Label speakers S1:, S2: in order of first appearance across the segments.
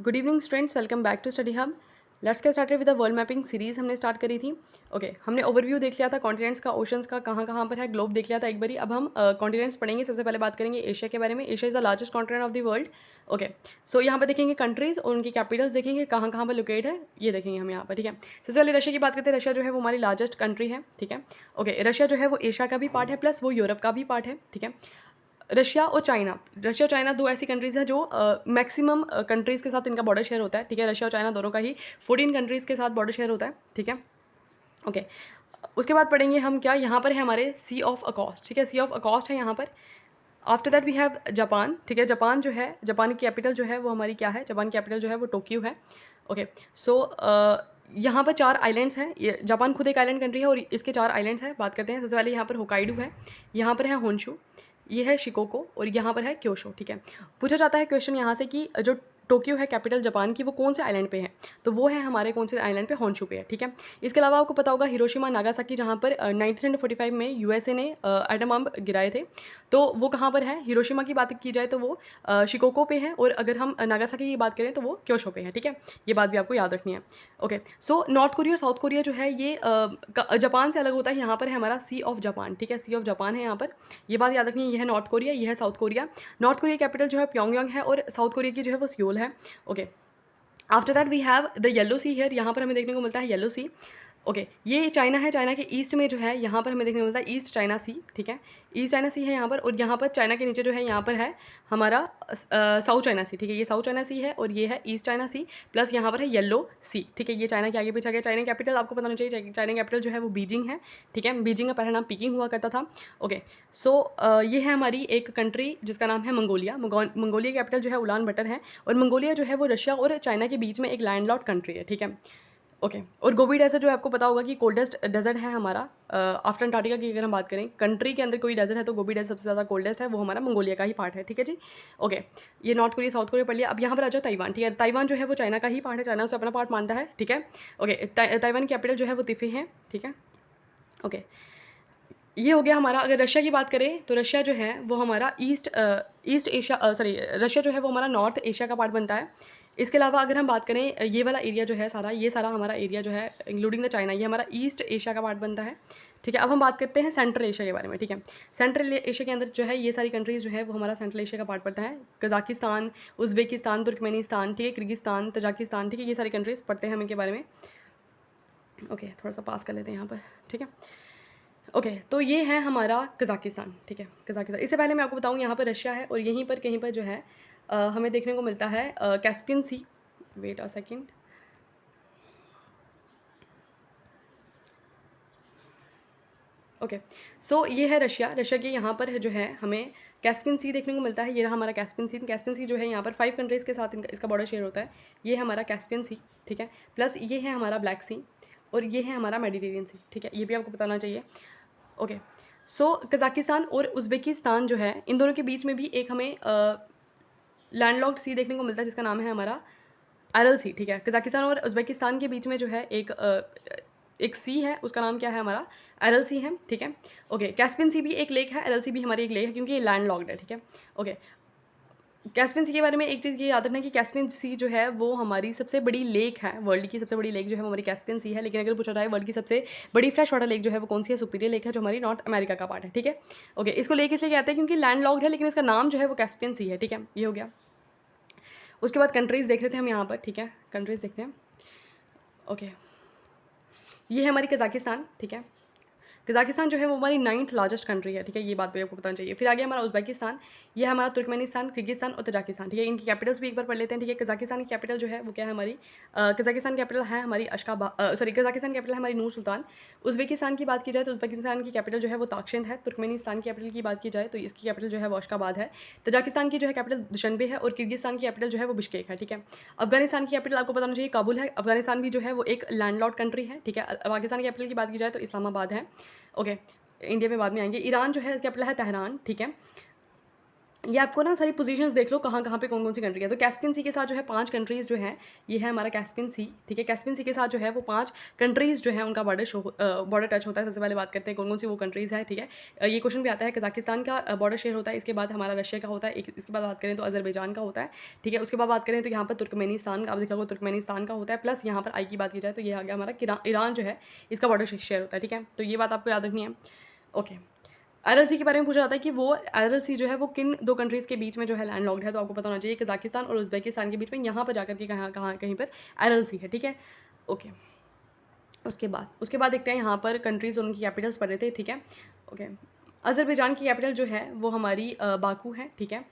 S1: Good evening students, welcome back to Study Hub. Let's get started with the world mapping series हमने start करी थी। Okay हमने overview देख लिया था कॉन्टिनेंट्स का, ओशंस का, कहाँ कहाँ पर है, ग्लोब देख लिया था एक बारी। अब हम कॉन्टिनेंट्स पढ़ेंगे। सबसे पहले बात करेंगे एशिया के बारे में। Asia is the largest continent of the world. Okay so यहाँ पर देखेंगे कंट्रीज़ और उनकी कैपिटल्स देखेंगे कहाँ कहाँ पर लोकेट है, ये देखेंगे हम यहाँ पर। ठीक है, सबसे पहले रशिया की बात करते हैं। रशिया जो है वो हमारी लार्जेस्ट कंट्री है। ठीक है, ओके रशिया जो है वो एशिया का भी पार्ट है प्लस वो यूरोप का भी पार्ट है। ठीक है, रशिया और चाइना दो ऐसी कंट्रीज़ हैं जो मैक्सिमम कंट्रीज़ के साथ इनका बॉर्डर शेयर होता है। ठीक है, रशिया और चाइना दोनों का ही 14 कंट्रीज़ के साथ बॉर्डर शेयर होता है। ठीक है, ओके उसके बाद पढ़ेंगे हम क्या, यहाँ पर है हमारे सी ऑफ अकॉस्ट। ठीक है, सी ऑफ अकॉस्ट है यहाँ पर। After that we have Japan. ठीक है, जापान जो है, जापान की कैपिटल जो है वो हमारी क्या है, जापान की कैपिटल जो है वो टोक्यो है। ओके सो यहाँ पर 4 आइलैंड्स हैं। ये जापान खुद एक आइलैंड कंट्री है और इसके 4 आइलैंड्स हैं। बात करते हैं सबसे पहले यहाँ पर होकाइडो है, यहाँ पर है होन्शु, ये है शिकोको और यहाँ पर है क्योशो। ठीक है, पूछा जाता है क्वेश्चन यहाँ से कि जो टोक्यो है कैपिटल जापान की, वो कौन से आइलैंड पे है, तो वो है हमारे कौन से आइलैंड पे, होन्शु पे है। ठीक है, इसके अलावा आपको पता होगा हिरोशिमा नागासाकी, जहाँ पर 1945 में यूएसए ने एटम बम गिराए थे, तो वो कहाँ पर है। हिरोशिमा की बात की जाए तो वो शिकोको पे है, और अगर हम नागासाकी की बात करें तो वो क्योशो पे है। ठीक है, ये बात भी आपको याद रखनी है। ओके सो नॉर्थ कोरिया और साउथ कोरिया जो है ये जापान से अलग होता है। यहाँ पर है हमारा सी ऑफ जापान। ठीक है, सी ऑफ जापान है यहाँ पर, ये बात याद रखनी है। ये है नॉर्थ कोरिया, ये है south Korea. North Korea capital जो है प्योंगयांग है और साउथ कोरिया की जो है वो सियोल है। Okay after that we have the Yellow Sea here, यहाँ पर हमें देखने को मिलता है येलो सी। ओके ये चाइना है, चाइना के ईस्ट में जो है यहाँ पर हमें देखने को मिलता है ईस्ट चाइना सी। ठीक है, ईस्ट चाइना सी है यहाँ पर, और यहाँ पर चाइना के नीचे जो है यहाँ पर है हमारा साउथ चाइना सी। ठीक है, ये साउथ चाइना सी है और ये है ईस्ट चाइना सी, प्लस यहाँ पर है येलो सी। ठीक है, ये चाइना के आगे पीछे आ गया। चाइना कैपिटल आपको पता होना चाहिए, चाइना कैपिटल जो है वो बीजिंग है। ठीक है, बीजिंग का पहला नाम पीकिंग हुआ करता था। ओके सो ये है हमारी एक कंट्री जिसका नाम है मंगोलिया। मंगोलिया कैपिटल जो है उलान बटर है, और मंगोलिया जो है वो रशिया और चाइना के बीच में एक लैंडलॉक्ड कंट्री है। ठीक है, ओके और गोबी डेजर्ट जो है आपको पता होगा कि कोल्डेस्ट डेजर्ट है हमारा आफ्टर अंटार्कटिका की। अगर हम बात करें कंट्री के अंदर कोई डेजर्ट है तो गोबी डेजर्ट सबसे ज़्यादा कोल्डेस्ट है, वो हमारा मंगोलिया का ही पार्ट है। ठीक है जी, ओके ये नॉर्थ कोरिया साउथ कोरिया पढ़ लिया। अब यहाँ पर आ जाओ ताइवान। ठीक है, ताइवान जो है वो चाइना का ही पार्ट है, चाइना उसे अपना पार्ट मानता है। ठीक है, ओके ताइवान की कैपिटल जो है वो तिफे है। ठीक है, ओके ये हो गया हमारा। अगर रशिया की बात करें तो रशिया जो है वो हमारा ईस्ट एशिया, सॉरी रशिया जो है वो हमारा नॉर्थ एशिया का पार्ट बनता है। इसके अलावा अगर हम बात करें ये वाला एरिया जो है सारा, ये सारा हमारा एरिया जो है इंक्लूडिंग द चाइना, ये हमारा ईस्ट एशिया का पार्ट बनता है। ठीक है, अब हम बात करते हैं सेंट्रल एशिया के बारे में। ठीक है, सेंट्रल एशिया के अंदर जो है ये सारी कंट्रीज़ जो है वो हमारा सेंट्रल एशिया का पार्ट पड़ता है। कजाकिस्तान, उज़्बेकिस्तान, तुर्कमेनिस्तान, ठीक है, किर्गिस्तान, तजाकिस्तान, ठीक है, ये सारी कंट्रीज़ पढ़ते हैं हम इनके बारे में। ओके थोड़ा सा पास कर लेते हैं यहाँ पर। ठीक है, ओके तो ये है हमारा कज़ाकिस्तान। ठीक है, कज़ाकिस्तान। इससे पहले मैं आपको बताऊँ यहाँ पर रशिया है और यहीं पर कहीं पर जो है हमें देखने को मिलता है Caspian Sea. Wait a second, okay so ये है रशिया। रशिया के यहाँ पर है जो है हमें कैस्पियन सी देखने को मिलता है। ये रहा हमारा कैस्पियन सी। कैस्पियन सी जो है यहाँ पर 5 कंट्रीज़ के साथ इसका बॉर्डर शेयर होता है। ये है हमारा कैस्पियन सी। ठीक है, प्लस ये है हमारा ब्लैक सी और ये है हमारा मेडिटेरियन सी। ठीक है, ये भी आपको बताना चाहिए। ओके सो कज़ाकिस्तान और उज़्बेकिस्तान जो है इन दोनों के बीच में भी एक हमें लैंडलॉक्ड सी देखने को मिलता है जिसका नाम है हमारा अरल सी। ठीक है, कज़ाकिस्तान और उज़्बेकिस्तान के बीच में जो है एक सी है, उसका नाम क्या है हमारा अरल सी है। ठीक है, ओके कैस्पियन सी भी एक लेक है, अरल सी भी हमारी एक लेक है क्योंकि ये लैंडलॉक्ड है। ठीक है, ओके कैस्पियन सी के बारे में एक चीज़ ये याद रखना कि कैस्पियन सी जो है वो हमारी सबसे बड़ी लेक है। वर्ल्ड की सबसे बड़ी लेक जो है वो हमारी कैस्पियन सी है। लेकिन अगर पूछा जाए वर्ल्ड की सबसे बड़ी फ्रेश वाटर लेक जो है वो कौन सी है, सुपीरियर लेक है, जो हमारी नॉर्थ अमेरिका का पार्ट है। ठीक है, ओके इसको लेक इसलिए कहते हैं क्योंकि लैंड लॉक्ड है, लेकिन इसका नाम जो है वो कैस्पियन सी है। ठीक है, ये हो गया। उसके बाद कंट्रीज़ देख रहे थे हम यहाँ पर। ठीक है, कंट्रीज़ देखते हैं। ओके ये है हमारी कज़ाकिस्तान। ठीक है, कज़ाकिस्तान जो है वो हमारी 9th लार्जेस्ट कंट्री है। ठीक है, ये बात भी आपको बताना चाहिए। फिर आगे हमारा उज़्बेकिस्तान, ये हमारा तुर्कमेनिस्तान, किर्गिस्तान और तजाकिस्तान। ठीक है, इनकी कैपिटल्स भी एक बार पढ़ लेते हैं। ठीक है, कज़ाकिस्तान की कैपिटल जो है वो क्या है हमारी, कज़ाकिस्तान कैपिटल है हमारी कज़ाकिस्तान कैपिटल है हमारी नूर सुल्तान। उज़्बेकिस्तान की बात की जाए तो उज़्बेकिस्तान की कैपिटल जो है वो ताशकंद है। तुर्कमेनिस्तान की कैपिटल की बात की जाए तो इसकी कैपिटल जो है वो अशकाबाद है। तजाकिस्तान की जो है कैपिटल दुशनबे है और किर्गिस्तान की कैपिटल जो है वो बिश्केक है। ठीक है, अफगानिस्तान की कैपिटल आपको बताना चाहिए काबुल है। अफगानिस्तान भी जो है वो एक लैंडलॉक्ड कंट्री है। ठीक है, पाकिस्तान की कैपिटल की बात की जाए तो इस्लामाबाद है। ओके इंडिया में बाद में आएंगे। ईरान जो है इसकी कैपिटल है तेहरान। ठीक है, ये आपको ना सारी पोजीशंस देख लो कहाँ कहाँ पे कौन कौन सी कंट्री है। तो कैस्पियन सी के साथ जो है 5 कंट्रीज़ जो हैं, ये है हमारा कैस्पियन सी, ठीक है। कैस्पियन सी के साथ जो है वो 5 कंट्रीज़ जो है उनका बॉर्डर टच होता है। सबसे पहले बात करते हैं कौन कौन सी वो कंट्रीज़ है, ठीक है। ये क्वेश्चन भी आता है। कजाकिस्तान का बॉर्डर शेयर होता है, इसके बाद हमारा रशिया का होता है, इसके बाद बात करें तो अजरबैजान का होता है, ठीक है। उसके बाद बात करें तो यहाँ पर तुर्कमेनिस्तान का, आप देखा तुर्कमेनिस्तान का होता है। प्लस यहाँ पर आई की बात की जाए तो ये आ गया हमारा ईरान जो है, इसका बॉर्डर शेयर होता है, ठीक है। तो ये बात आपको याद रखनी है। ओके, आरएलसी के बारे में पूछा जाता है कि वो आरएलसी जो है वो किन 2 कंट्रीज़ के बीच में जो है लैंड लॉक्ड है। तो आपको पता होना चाहिए कजाकिस्तान और उज़्बेकिस्तान के बीच में, यहाँ पर जाकर के कहीं पर आरएलसी है, ठीक है। ओके, उसके बाद देखते हैं यहाँ पर कंट्रीज़ और उनकी कैपिटल्स पढ़ रहे थे, ठीक है। ओके, अज़रबैजान की कैपिटल जो है वो हमारी बाकू है, ठीक है।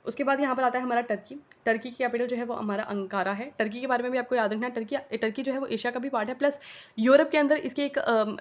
S1: उसके बाद यहाँ पर आता है हमारा टर्की। टर्की की कैपिटल जो है वो हमारा अंकारा है। टर्की के बारे में भी आपको याद रखना है, टर्की जो है वो एशिया का भी पार्ट है, प्लस यूरोप के अंदर इसकी एक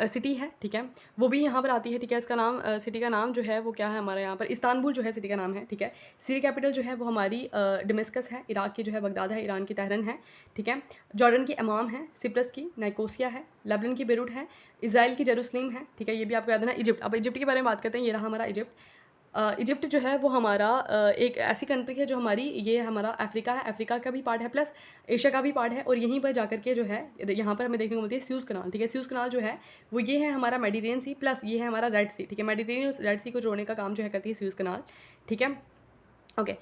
S1: सिटी है, ठीक है, वो भी यहाँ पर आती है, ठीक है। इसका नाम सिटी का नाम जो है वो क्या है, हमारे यहाँ पर इस्तांबुल जो है सिटी का नाम है, ठीक है। सीरिया कैपिटल जो है वो हमारी डमेस्कस है। इराक की जो है बगदाद है। ईरान की तहरन है, ठीक है। जॉर्डन की अमाम है। सिप्रस की नाइकोसिया है। लेबनान की बेरूट है। इजराइल की जेरूसलम है, ठीक है, ये भी आपको याद रखना है। इजिप्ट, अब इजिप्ट के बारे में बात करते हैं। ये रहा हमारा इजिप्ट। इजिप्ट जो है वो हमारा एक ऐसी कंट्री है जो हमारी, ये हमारा अफ्रीका है, अफ्रीका का भी पार्ट है, प्लस एशिया का भी पार्ट है। और यहीं पर जाकर के जो है यहाँ पर हमें देखने को मिलती है स्यूज़ कनाल, ठीक है। स्यूज़ कनाल जो है वो ये है हमारा मेडिटेरियन सी, प्लस ये है हमारा रेड सी, ठीक है। मेडिटेरियन और रेड सी को जोड़ने का काम जो है करती है स्यूज़ कनाल, ठीक है। ओके,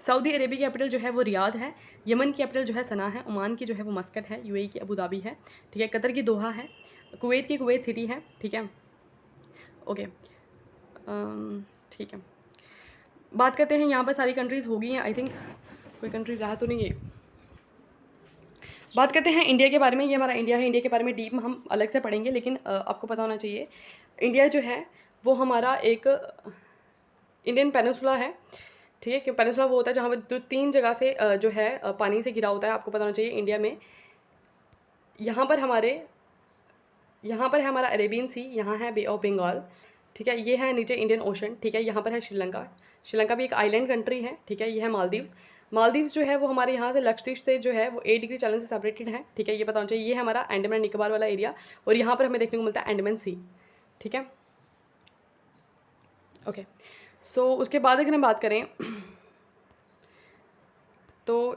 S1: सऊदी अरेबिया की कैपिटल जो है वो रियाद है। यमन की कैपिटल जो है सना है। ओमान की जो है वो मस्कट है। यूएई की अबू धाबी है, ठीक है। कतर की दोहा है। कुवैत की कुवैत सिटी है, ठीक है। ओके, ठीक है, बात करते हैं यहाँ पर सारी कंट्रीज़ हो गई हैं। आई थिंक कोई कंट्री रहा तो नहीं है। बात करते हैं इंडिया के बारे में। ये हमारा इंडिया है। इंडिया के बारे में डीप हम अलग से पढ़ेंगे, लेकिन आपको पता होना चाहिए इंडिया जो है वो हमारा एक इंडियन पेनिनसुला है, ठीक है। कि पेनिनसुला वो होता है जहाँ पर जो 3 जगह से जो है पानी से घिरा होता है। आपको पता होना चाहिए इंडिया में यहाँ पर है हमारा अरेबियन सी, यहाँ है बे ऑफ बंगाल, ठीक है। ये है नीचे इंडियन ओशन, ठीक है। यहाँ पर है श्रीलंका। श्रीलंका भी एक आइलैंड कंट्री है, ठीक है। ये है मालदीव्स। मालदीव्स जो है वो हमारे यहाँ से लक्षद्वीप से जो है वो 8 डिग्री चैलेंज से सेपरेटेड है, ठीक है। ये पता होना चाहिए। ये है हमारा अंडमान निकोबार वाला एरिया, और यहाँ पर हमें देखने को मिलता है अंडमान सी, ठीक है। ओके, सो उसके बाद अगर हम बात करें तो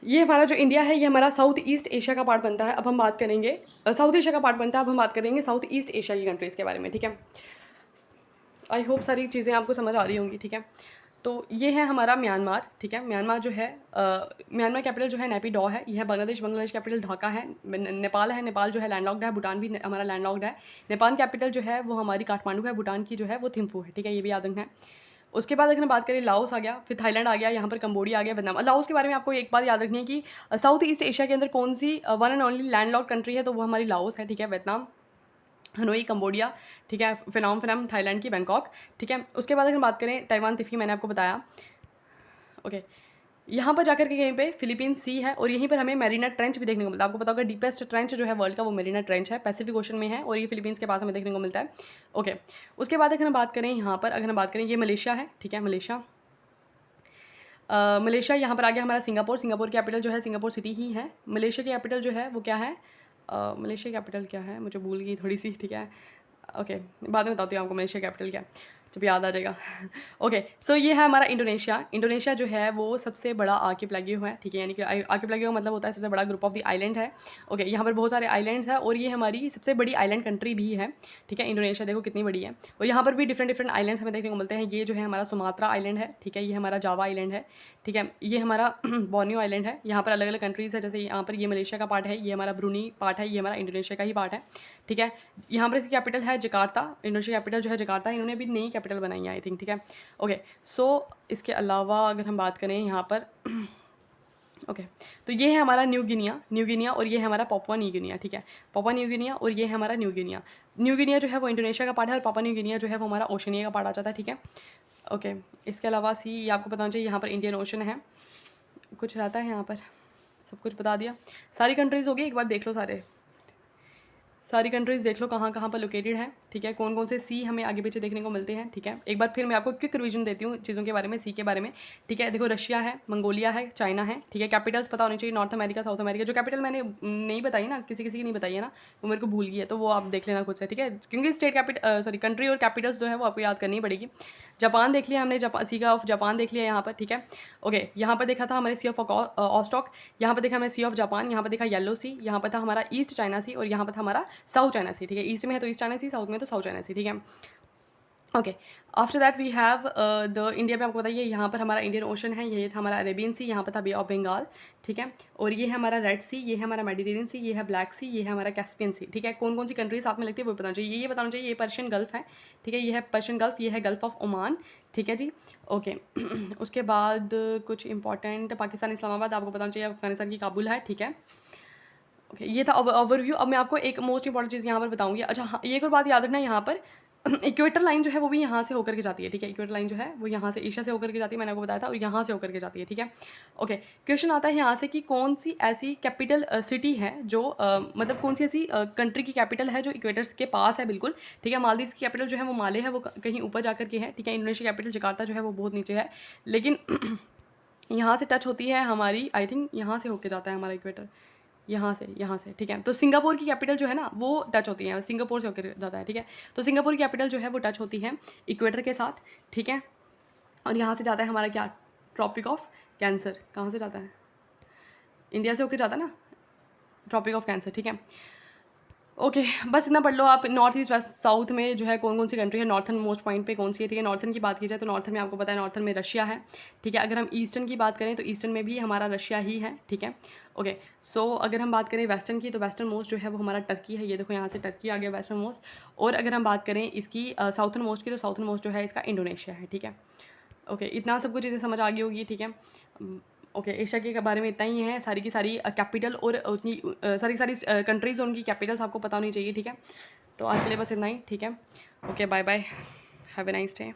S1: ये हमारा जो इंडिया है ये हमारा साउथ ईस्ट एशिया का पार्ट बनता है। अब हम बात करेंगे साउथ एशिया का पार्ट बनता है। अब हम बात करेंगे साउथ ईस्ट एशिया की कंट्रीज़ के बारे में, ठीक है। आई होप सारी चीज़ें आपको समझ आ रही होंगी, ठीक है। तो ये है हमारा म्यांमार, ठीक है। म्यांमार जो है म्यांमार कैपिटल जो है नैपीडॉ है। यह है बांग्लादेश कैपिटल ढाका है। नेपाल है, नेपाल जो है लैंडलॉक्ड है। भूटान भी हमारा लैंडलॉक्ड है। नेपाल कैपिटल जो है वो हमारी काठमांडू है। भूटान की जो है वो थिम्फू है, ठीक है। ये भी याद रखना है। उसके बाद अगर हम बात करें लाओस आ गया, फिर थाईलैंड आ गया, यहाँ पर कंबोडिया आ गया, वियतनाम। लाओस के बारे में आपको एक बात याद रखनी है कि साउथ ईस्ट एशिया के अंदर कौन सी one and only landlocked country है, तो वो हमारी लाओस है, ठीक है। वियतनाम, हनोई, कंबोडिया, ठीक है। फिनम थाईलैंड की बैंकॉक, ठीक है। उसके बाद अगर हम बात करें ताइवान तिफी, मैंने आपको बताया, ओके। यहाँ पर जाकर के कहीं पे फिलीपीन सी है, और यहीं पर हमें मैरीना ट्रेंच भी देखने को मिलता है। आपको पता होगा डीपेस्ट ट्रेंच जो है वर्ल्ड का वो मैरीना ट्रेंच है, पैसिफिक ओशन में है, और ये फिलीपींस के पास हमें देखने को मिलता है, ओके। उसके बाद अगर हम बात करें यहाँ पर, अगर हम बात करें ये मलेशिया है, ठीक है। मलेशिया यहाँ पर आ गया हमारा सिंगापुर। सिंगापुर की कैपिटल जो है सिंगापुर सिटी ही है। मलेशिया की कैपिटल जो है वो क्या है, मलेशिया कैपिटल क्या है, मुझे भूल गई थोड़ी सी, ठीक है। ओके, बाद में बताती हूँ आपको मलेशिया कैपिटल क्या है, जब याद आ जाएगा। ओके, सो ये है हमारा इंडोनेशिया। इंडोनेशिया जो है वो सबसे बड़ा आर्किपेलागो है, ठीक है। यानी कि आर्किपेलागो मतलब होता है सबसे बड़ा ग्रुप ऑफ द आइलैंड है, ओके। यहाँ पर बहुत सारे आइलैंड्स हैं, और ये हमारी सबसे बड़ी आइलैंड कंट्री भी है, ठीक है। इंडोनेशिया देखो कितनी बड़ी है, और यहाँ पर भी डिफरेंट आइलैंड्स हमें देखने को मिलते हैं। ये जो है हमारा सुमात्रा आइलैंड है, ठीक है। ये हमारा जावा आइलैंड है, ठीक है। ये हमारा बोर्नियो आइलैंड है। यहाँ पर अलग अलग कंट्रीज़ है, जैसे यहाँ पर ये मलेशिया का पार्ट है, ये हमारा ब्रूनी पार्ट है, ये हमारा इंडोनेशिया का ही पार्ट है, ठीक है। यहाँ पर इसकी कैपिटल है जकार्ता। इंडोनेशिया कैपिटल जो है जकार्ता। इन्होंने भी नई कैपिटल बनाई है आई थिंक, ठीक है। ओके, सो इसके अलावा अगर हम बात करें यहाँ पर ओके, तो ये है हमारा न्यू गिनिया, और ये है हमारा पापुआ न्यू गिनिया, ठीक है। पापुआ न्यू गिनिया, और ये है हमारा न्यू गिनिया जो है वो इंडोनेशिया का पार्ट है, और पापुआ न्यू गिनिया जो है वो हमारा ओशनिया का पार्ट आ जाता है, ठीक है। ओके, इसके अलावा ये आपको पता होना चाहिए यहाँ पर इंडियन ओशन है, कुछ रहता है यहाँ पर, सब कुछ बता दिया। सारी कंट्रीज़ होगी, एक बार देख लो, सारी कंट्रीज़ देख लो कहाँ कहाँ पर लोकेटेड है। ठीक है, कौन कौन से सी हमें आगे पीछे देखने को मिलते हैं। ठीक है, एक बार फिर मैं आपको क्विक रिवीजन देती हूँ चीज़ों के बारे में, सी के बारे में। ठीक है, देखो रशिया है, मंगोलिया है, चाइना है। ठीक है, कैपिटल्स पता होनी चाहिए, नॉर्थ अमेरिका, साउथ अमेरिका। जो कैपिटल मैंने नहीं बताई ना, किसी किसी की नहीं बताई है ना, वो मेरे को भूल गई है, तो वो आप देख लेना खुद से। ठीक है, क्योंकि स्टेट कैपिटल सॉरी कंट्री और कैपिटल्स जो है वो आपको याद करनी पड़ेगी। जापान देख लिया हमने, सी ऑफ जापान देख लिया यहाँ पर। ठीक है, ओके, यहाँ पर देखा था हमारे सी ऑफ ऑस्टॉक, यहाँ पर देखा हमें सी ऑफ जापान, यहाँ पर देखा येलो सी, यहाँ पर था हमारा ईस्ट चाइना सी, और यहाँ पर था हमारा साउथ चाइना सी। ठीक है, ईस्ट में है तो ईस्ट चाइना सी, साउथ में तो साउथ चाइना सी। ठीक है, okay, after that we have the India में आपको बताइए, यहाँ पर हमारा इंडियन ओशन है, ये था हमारा अरेबियन सी, यहाँ पर था बे ऑफ बंगाल। ठीक है, और ये है हमारा रेड सी, ये है हमारा मेडिटेरियन सी, ये है ब्लैक सी, ये है हमारा कैस्पियन सी। ठीक है, कौन कौन सी कंट्रीज साथ में लगती है वो बताना चाहिए, ये बताना चाहिए। ये पर्शियन गल्फ है। ठीक है, ये है पर्शियन गल्फ, ये है गल्फ ऑफ ओमान। ठीक है जी, ओके। उसके बाद कुछ इंपॉर्टेंट, पाकिस्तान इस्लामाबाद आपको बताना चाहिए, अफगानिस्तान की काबुल है। ठीक है, ओके, ये था ओवरव्यू। अब मैं आपको एक मोस्ट इंपॉर्टेंट चीज़ यहाँ पर बताऊंगी। अच्छा हाँ, ये एक और बात याद रखना, यहाँ पर इक्वेटर लाइन जो है वो भी यहाँ से होकर के जाती है। ठीक है, इक्वेटर लाइन जो है वो यहाँ से एशिया से होकर के जाती है, मैंने आपको बताया था, और यहाँ से होकर के जाती है। ठीक है, ओके, क्वेश्चन आता है यहाँ से कि कौन सी ऐसी कैपिटल सिटी है जो मतलब कौन सी ऐसी कंट्री की कैपिटल है जो इक्वेटर्स के पास है बिल्कुल। ठीक है, मालदीव्स की कैपिटल जो है वो माले है, वो कहीं ऊपर जाकर के है। ठीक है, इंडोनेशिया कैपिटल जकार्ता जो है वो बहुत नीचे है, लेकिन यहाँ से टच होती है हमारी, आई थिंक यहाँ से होके जाता है हमारा इक्वेटर, यहाँ से। ठीक है, तो सिंगापुर की कैपिटल जो है ना वो टच होती है, सिंगापुर से होकर जाता है। ठीक है, तो सिंगापुर की कैपिटल जो है वो टच होती है इक्वेटर के साथ। ठीक है, और यहाँ से जाता है हमारा क्या, ट्रॉपिक ऑफ कैंसर। कहाँ से जाता है, इंडिया से होकर जाता है ना, ट्रॉपिक ऑफ कैंसर। ठीक है, ओके, बस इतना पढ़ लो आप। नॉर्थ ईस्ट वेस्ट साउथ में जो है कौन कौन सी कंट्री है, नॉर्थन मोस्ट पॉइंट पे कौन सी है। ठीक है, नॉर्थन की बात की जाए तो नॉर्थन में आपको पता है, नॉर्थन में रशिया है। ठीक है, अगर हम ईस्टर्न की बात करें तो ईस्टर्न में भी हमारा रशिया ही है। ठीक है, ओके, सो अगर हम बात करें वेस्टर्न की तो वेस्टर्न मोस्ट जो है वो हमारा टर्की है। ये देखो यहाँ से टर्की आ गया वेस्टर्न मोस्ट। और अगर हम बात करें इसकी साउथर्न मोस्ट की तो साउथर्न मोस्ट जो है इसका इंडोनेशिया है। ठीक है, ओके, इतना सब कुछ चीज़ें समझ आ गई होगी। ठीक है, ओके, एशिया के बारे में इतना ही है। सारी की सारी कैपिटल और उतनी सारी सारी कंट्रीज़ और उनकी कैपिटल्स आपको पता होनी चाहिए। ठीक है, तो आज के लिए बस इतना ही। ठीक है, okay, bye bye, have a nice day.